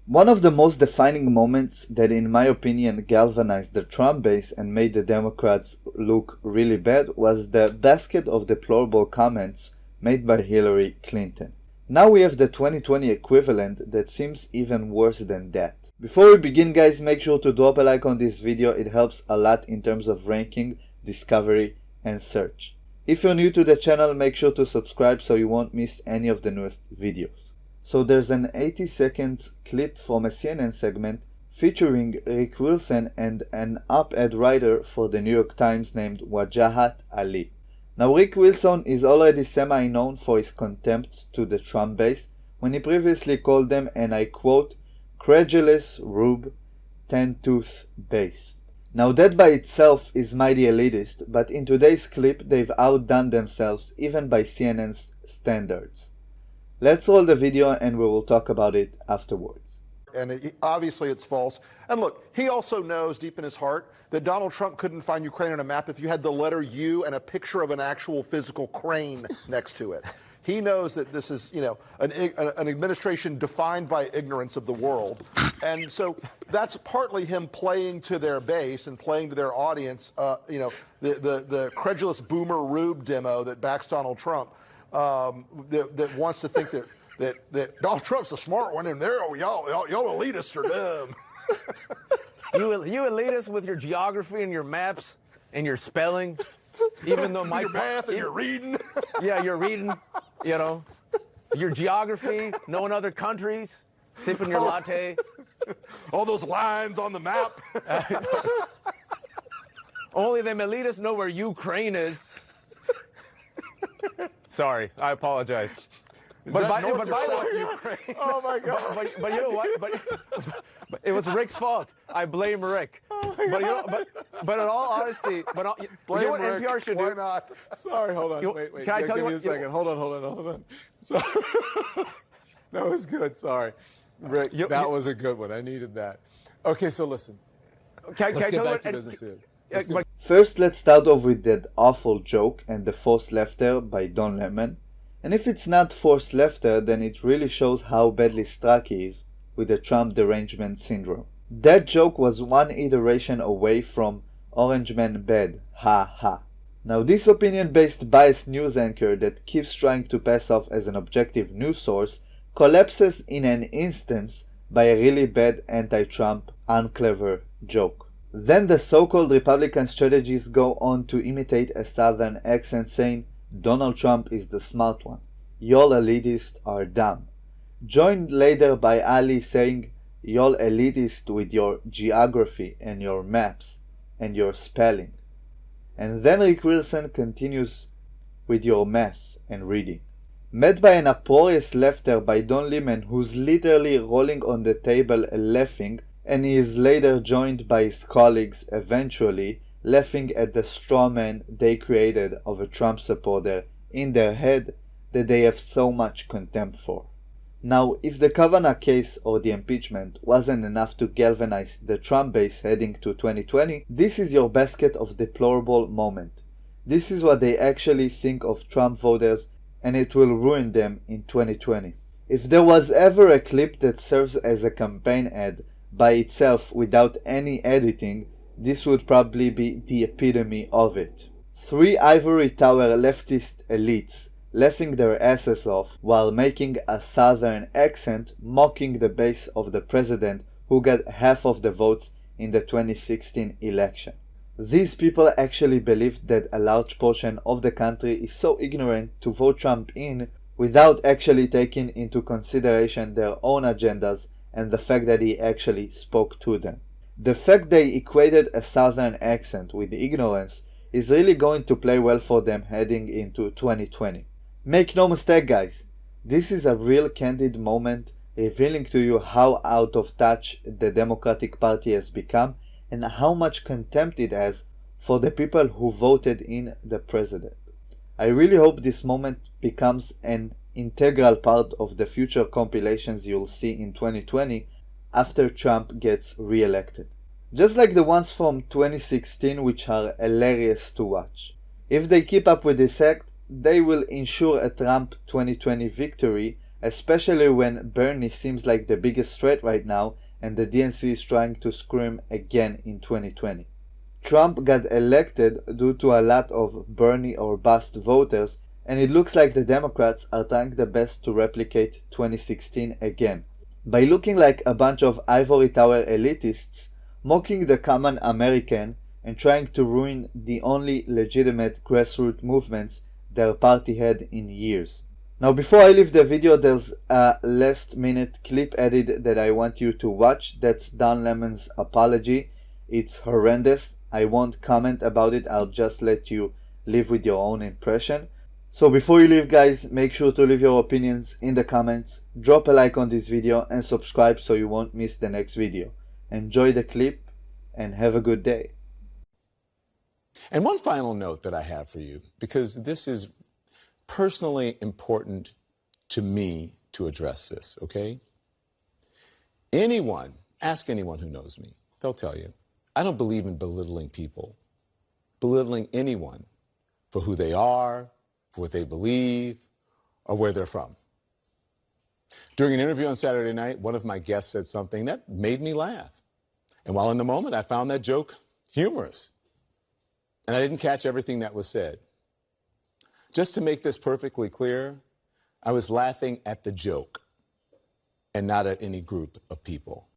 One of the most defining moments that in my opinion galvanized the Trump base and made the Democrats look really bad was the basket of deplorable comments made by Hillary Clinton. Now we have the 2020 equivalent that seems even worse than that. Before we begin guys, make sure to drop a like on this video, it helps a lot in terms of ranking, discovery and search. If you're new to the channel, make sure to subscribe so you won't miss any of the newest videos. So there's an 80 seconds clip from a CNN segment featuring Rick Wilson and an op-ed writer for the New York Times named Wajahat Ali. Now Rick Wilson is already semi-known for his contempt to the Trump base when he previously called them, and I quote, credulous, rube, ten-tooth base. Now that by itself is mighty elitist, but in today's clip they've outdone themselves even by CNN's standards. Let's roll the video and we will talk about it afterwards. And obviously it's false. And look, he also knows deep in his heart that Donald Trump couldn't find Ukraine on a map if you had the letter U and a picture of an actual physical crane next to it. He knows that this is, an administration defined by ignorance of the world. And so that's partly him playing to their base and playing to their audience, the credulous boomer rube demo that backs Donald Trump. That wants to think that Donald Trump's the smart one, and y'all elitists are dumb. you elitists with your geography and your maps and your spelling, even though my your math and your reading. Yeah, you're reading. Your geography, knowing other countries, sipping your latte. All those lines on the map. Only them elitists know where Ukraine is. Sorry, I apologize. But by the way, oh my God! But you know what? But it was Rick's fault. I blame Rick. But in all honesty, you know what Rick, NPR should why do? not? Sorry, hold on. Wait. Can I tell give you me a second. Hold on. Sorry. No, it was good. Sorry, Rick. That was a good one. I needed that. Okay, so listen. Let's get back to business here. First, let's start off with that awful joke and the forced laughter by Don Lemon. And if it's not forced laughter, then it really shows how badly struck he is with the Trump derangement syndrome. That joke was one iteration away from Orange Man bad, ha ha. Now this opinion-based biased news anchor that keeps trying to pass off as an objective news source collapses in an instance by a really bad anti-Trump, unclever joke. Then the so-called Republican strategists go on to imitate a southern accent saying, Donald Trump is the smart one. Y'all elitists are dumb. Joined later by Ali saying, y'all elitists with your geography and your maps and your spelling. And then Rick Wilson continues with your math and reading. Met by an uproarious laughter by Don Lemon, who's literally rolling on the table laughing, and he is later joined by his colleagues eventually laughing at the straw man they created of a Trump supporter in their head that they have so much contempt for. Now, if the Kavanaugh case or the impeachment wasn't enough to galvanize the Trump base heading to 2020, this is your basket of deplorable moment. This is what they actually think of Trump voters, and it will ruin them in 2020. If there was ever a clip that serves as a campaign ad by itself without any editing, this would probably be the epitome of it. Three ivory tower leftist elites laughing their asses off while making a southern accent mocking the base of the president who got half of the votes in the 2016 election. These people actually believe that a large portion of the country is so ignorant to vote Trump in without actually taking into consideration their own agendas and the fact that he actually spoke to them. The fact they equated a southern accent with ignorance is really going to play well for them heading into 2020. Make no mistake guys, this is a real candid moment revealing to you how out of touch the Democratic Party has become and how much contempt it has for the people who voted in the president. I really hope this moment becomes an integral part of the future compilations you'll see in 2020 after Trump gets re-elected. Just like the ones from 2016, which are hilarious to watch. If they keep up with this act, they will ensure a Trump 2020 victory especially when Bernie seems like the biggest threat right now and the DNC is trying to scream again in 2020. Trump got elected due to a lot of Bernie or bust voters, and it looks like the Democrats are trying their best to replicate 2016 again, by looking like a bunch of ivory tower elitists, mocking the common American, and trying to ruin the only legitimate grassroots movements their party had in years. Now, before I leave the video, there's a last minute clip edit that I want you to watch. That's Don Lemon's apology. It's horrendous. I won't comment about it, I'll just let you live with your own impression. So before you leave, guys, make sure to leave your opinions in the comments, drop a like on this video, and subscribe so you won't miss the next video. Enjoy the clip and have a good day. And one final note that I have for you, because this is personally important to me to address this, okay? Ask anyone who knows me, they'll tell you, I don't believe in belittling people, belittling anyone for who they are, for what they believe, or where they're from. During an interview on Saturday night, one of my guests said something that made me laugh. And while in the moment, I found that joke humorous. And I didn't catch everything that was said. Just to make this perfectly clear, I was laughing at the joke and not at any group of people.